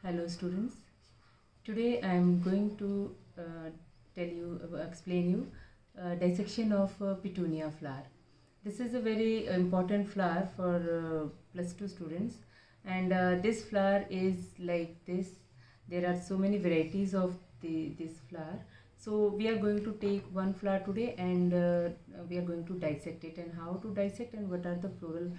Hello students. Today I am going to explain you dissection of petunia flower. This is a very important flower for plus 2 students, and this flower is like this. There are so many varieties of this flower. So we are going to take one flower today, and we are going to dissect it, and how to dissect and what are the floral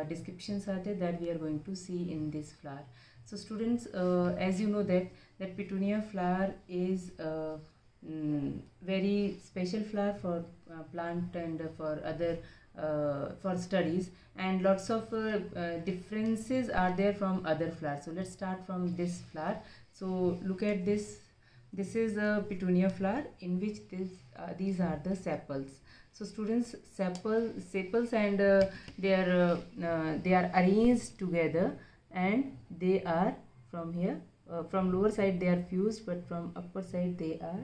descriptions are there that we are going to see in this flower. So students, as you know that petunia flower is very special flower for plant and for other for studies, and lots of differences are there from other flowers. So let's start from this flower. So look at this. This is a petunia flower in which these are the sepals. So students, sepals and they are arranged together, and they are from here, from lower side they are fused, but from upper side they are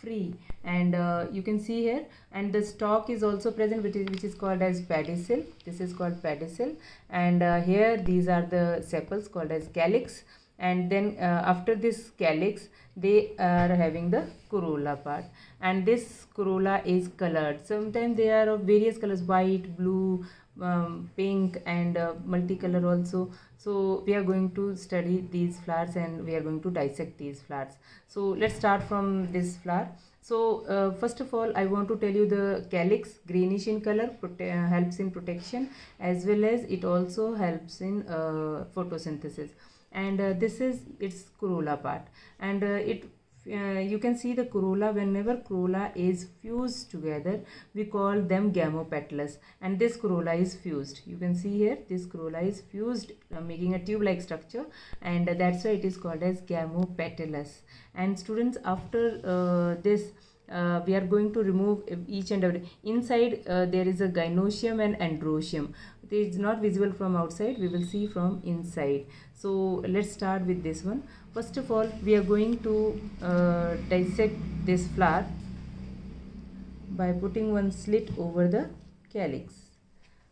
free. And you can see here, and the stalk is also present, which is called as pedicel. This is called pedicel, and here these are the sepals called as calyx. And then after this calyx they are having the corolla part, and this corolla is colored. Sometimes they are of various colors: white, blue, pink, and multicolor also. So we are going to study these flowers, and we are going to dissect these flowers. So let's start from this flower. So first of all, I want to tell you the calyx, greenish in color, helps in protection, as well as it also helps in photosynthesis. And this is its corolla part, and you can see the corolla. Whenever corolla is fused together, we call them gamopetalous, and this corolla is fused. You can see here, this corolla is fused, making a tube like structure, and that's why it is called as gamopetalous. And students, after this we are going to remove each and every. Inside there is a gynoecium and androecium. It is not visible from outside, we will see from inside. So let's start with this one. First of all, we are going to dissect this flower by putting one slit over the calyx,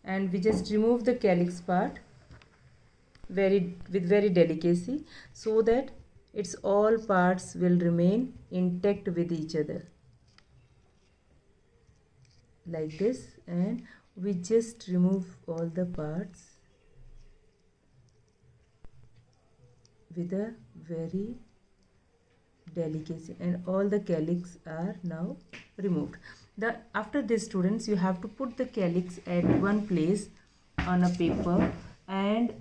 and we just remove the calyx part with very delicacy, so that its all parts will remain intact with each other, like this. And we just remove all the parts with a very delicacy, and all the calyx are now removed. After this, students, you have to put the calyx at one place on a paper, and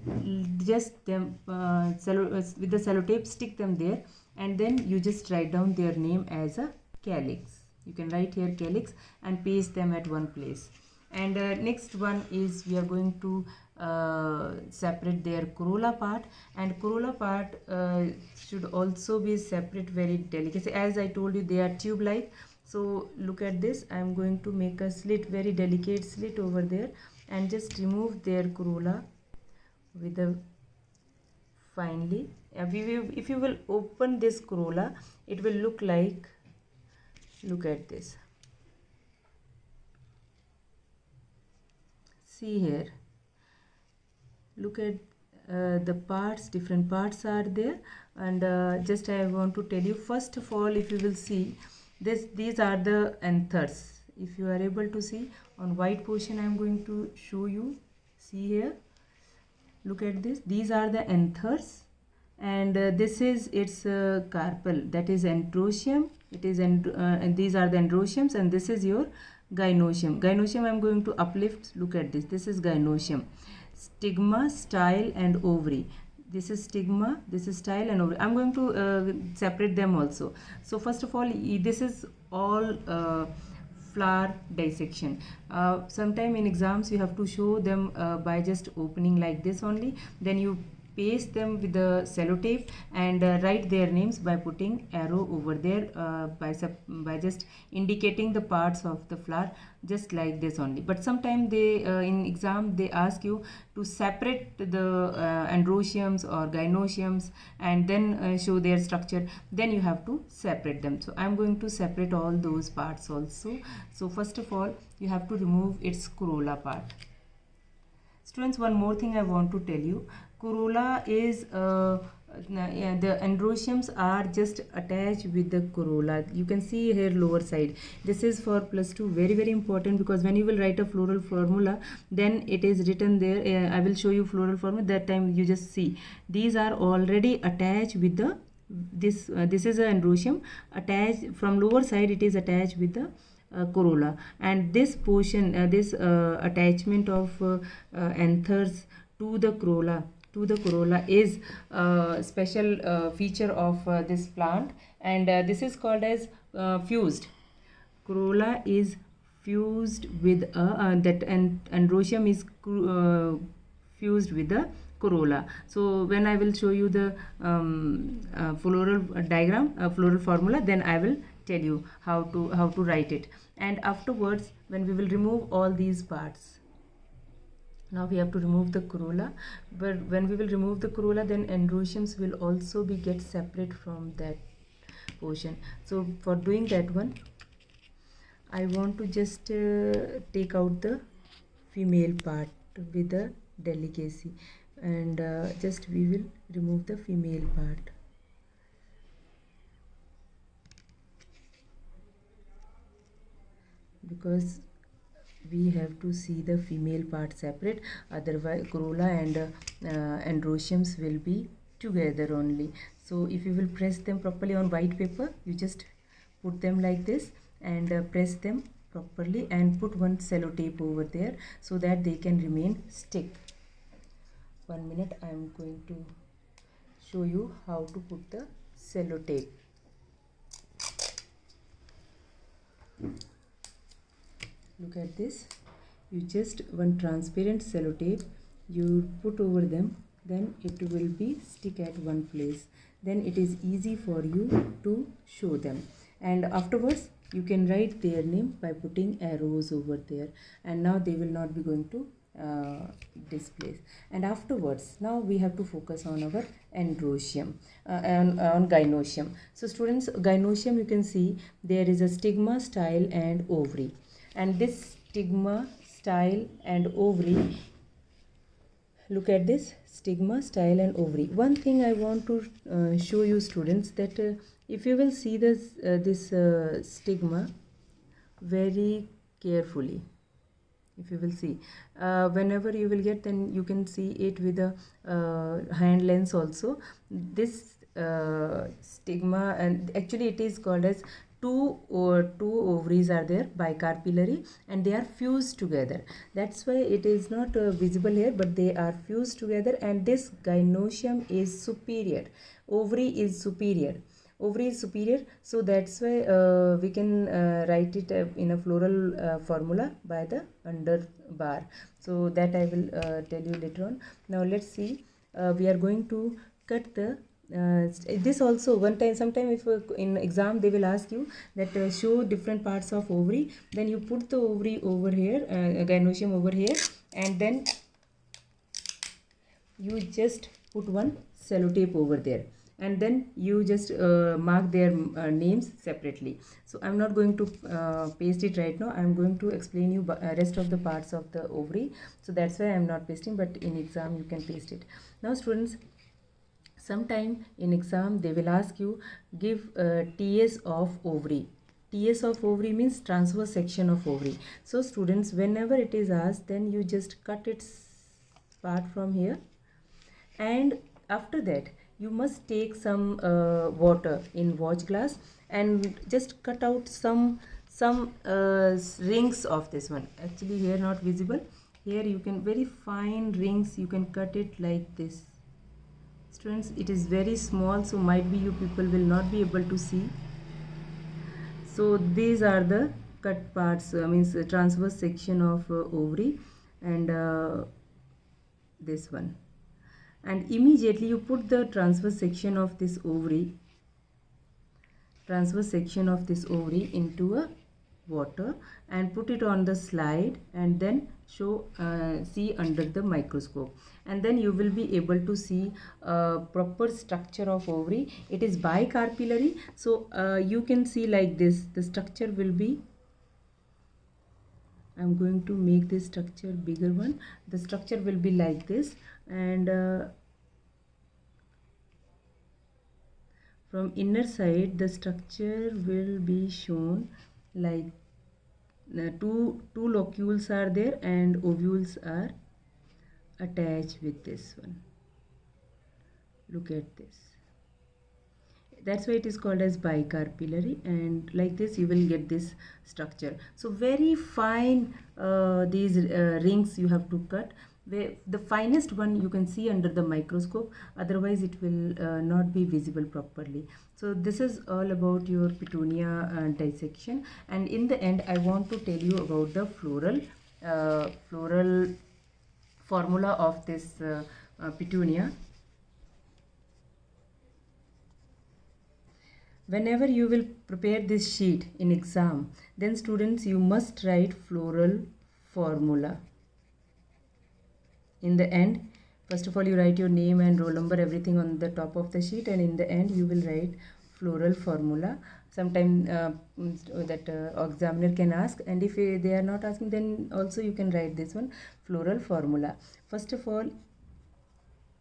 just them with the sellotape stick them there, and then you just write down their name as a calyx. You can write here calyx and paste them at one place. And next one is, we are going to separate their corolla part, and corolla part should also be separate very delicately. As I told you, they are tube like. So look at this. I am going to make a slit, very delicate slit over there, and just remove their corolla with a finely. If you will open this corolla, it will look like, look at this. See here, look at the parts, different parts are there. And just I want to tell you, first of all, if you will see this, these are the anthers. If you are able to see on white portion, I am going to show you. See here, look at this. These are the anthers, and this is its carpel, that is androecium. It is and these are the androeciums, and this is your gynoecium. Gynoecium I am going to uplift. Look at this. This is gynoecium. Stigma, style, and ovary. This is stigma, this is style, and ovary. I am going to separate them also. So first of all, this is all flower dissection. Sometime in exams you have to show them by just opening like this only. Then you paste them with the sellotape, and write their names by putting arrow over there, by just indicating the parts of the flower, just like this only. But sometimes they in exam they ask you to separate the androeciums or gynoeciums, and then show their structure. Then you have to separate them. So I am going to separate all those parts also. So first of all, you have to remove its corolla part. Students, one more thing I want to tell you. Corolla is yeah, the androeciums are just attached with the corolla. You can see here lower side. This is for +2, very very important, because when you will write a floral formula, then it is written there. I will show you floral formula. That time you just see these are already attached with the this is an androecium attached from lower side. It is attached with the corolla, and this portion, this attachment of anthers to the corolla is a special feature of this plant, and this is called as fused. Corolla is fused with that, and androecium is fused with the corolla. So when I will show you the floral diagram, floral formula, then I will tell you how to write it. And afterwards, when we will remove all these parts, now we have to remove the corolla, but when we will remove the corolla, then androeciums will also be get separate from that portion. So for doing that one, I want to just take out the female part with the delicacy, and just we will remove the female part. Because we have to see the female part separate, otherwise corolla and androeciums will be together only. So if you will press them properly on white paper, you just put them like this and press them properly and put one cello tape over there so that they can remain stick. 1 minute, I am going to show you how to put the cello tape. Look at this. You just one transparent cello tape you put over them, then it will be stick at one place. Then it is easy for you to show them, and afterwards you can write their name by putting arrows over there, and now they will not be going to displace. And afterwards, now we have to focus on our androecium, on gynoecium. So students, gynoecium, you can see there is a stigma, style and ovary, and this stigma, style and ovary, look at this stigma, style and ovary. One thing I want to show you students, that if you will see this stigma very carefully, if you will see, whenever you will get, then you can see it with a hand lens also. This stigma, and actually it is called as two ovaries are there, bicarpillary, and they are fused together. That's why it is not visible here, but they are fused together, and this gynoecium is superior, ovary is superior. Ovary is superior, so that's why we can write it in a floral formula by the under bar. So that I will tell you later on. Now let's see, we are going to cut the this also one time, sometime if in exam they will ask you that show different parts of ovary, then you put the ovary over here, gynoecium over here, and then you just put one cello tape over there, and then you just mark their names separately. So I'm not going to paste it right now. I'm going to explain you rest of the parts of the ovary, so that's why I'm not pasting, but in exam you can paste it. Now students, sometime in exam they will ask you, give TS of ovary. TS of ovary means transverse section of ovary. So students, whenever it is asked, then you just cut its part from here, and after that you must take some water in watch glass and just cut out some rings of this one. Actually here not visible, here you can very fine rings, you can cut it like this. Students, it is very small, so might be you people will not be able to see. So these are the cut parts, means transverse section of ovary, and this one. And immediately you put the transverse section of this ovary into a water and put it on the slide, and then show see under the microscope, and then you will be able to see proper structure of ovary. It is bicarpillary, so you can see like this, the structure will be, I'm going to make this structure bigger one, the structure will be like this, and From inner side, the structure will be shown like two locules are there and ovules are attached with this one. Look at this. That's why it is called as bicarpillary, and like this you will get this structure. So very fine these rings you have to cut. The finest one you can see under the microscope, otherwise it will not be visible properly. So this is all about your petunia dissection, and in the end I want to tell you about the floral formula of this petunia. Whenever you will prepare this sheet in exam, then students, you must write floral formula. In the end, first of all you write your name and roll number, everything on the top of the sheet, and in the end you will write floral formula. Sometime that examiner can ask, and if they are not asking, then also you can write this one, floral formula. First of all,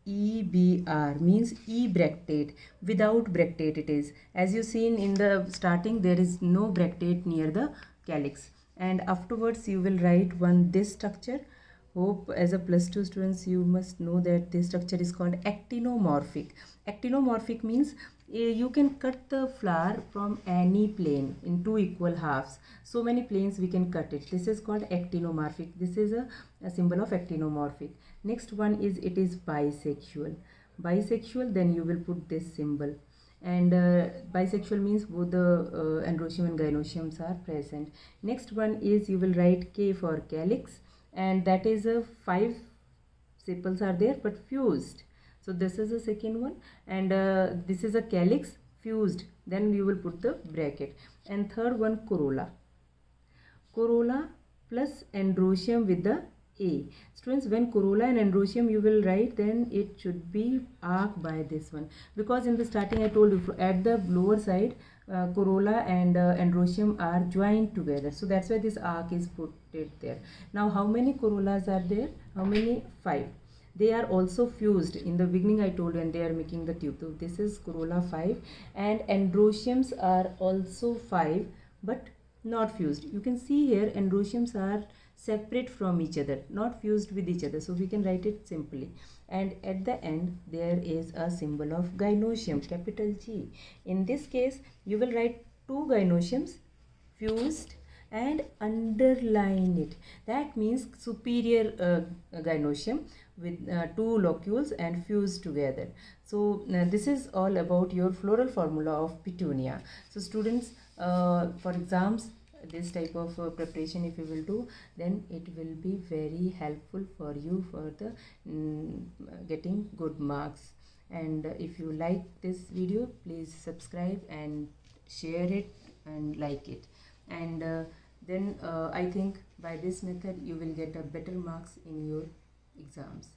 EBR means E bractate. Without bractate it is. As you seen in the starting, there is no bractate near the calyx. And afterwards you will write this structure. Hope as a +2 students you must know that this structure is called actinomorphic. Actinomorphic means you can cut the flower from any plane in 2 equal halves. So many planes we can cut it. This is called actinomorphic. This is a symbol of actinomorphic. Next one is, it is bisexual. Bisexual, then you will put this symbol. And bisexual means both the androecium and gynoeciums are present. Next one is, you will write K for calyx, and that is a 5 sepals are there but fused. So this is the second one, and this is a calyx fused, then you will put the bracket. And third one, corolla. Corolla plus androecium with the A. Students, when corolla and androecium you will write, then it should be arc by this one, because in the starting I told you at the lower side corolla and androecium are joined together, so that's why this arc is put it there. Now how many corollas are there? How many? 5. They are also fused. In the beginning I told you, and they are making the tube. So this is corolla 5, and androeciums are also 5 but not fused. You can see here androeciums are separate from each other, not fused with each other, so we can write it simply. And at the end there is a symbol of gynoecium, capital G. In this case you will write 2 gynoeciums fused and underline it. That means superior gynoecium with 2 locules and fused together. So this is all about your floral formula of petunia. So students, for exams, this type of preparation if you will do, then it will be very helpful for you for the getting good marks. And if you like this video, please subscribe and share it and like it. And then I think by this method you will get a better marks in your exams.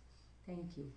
Thank you.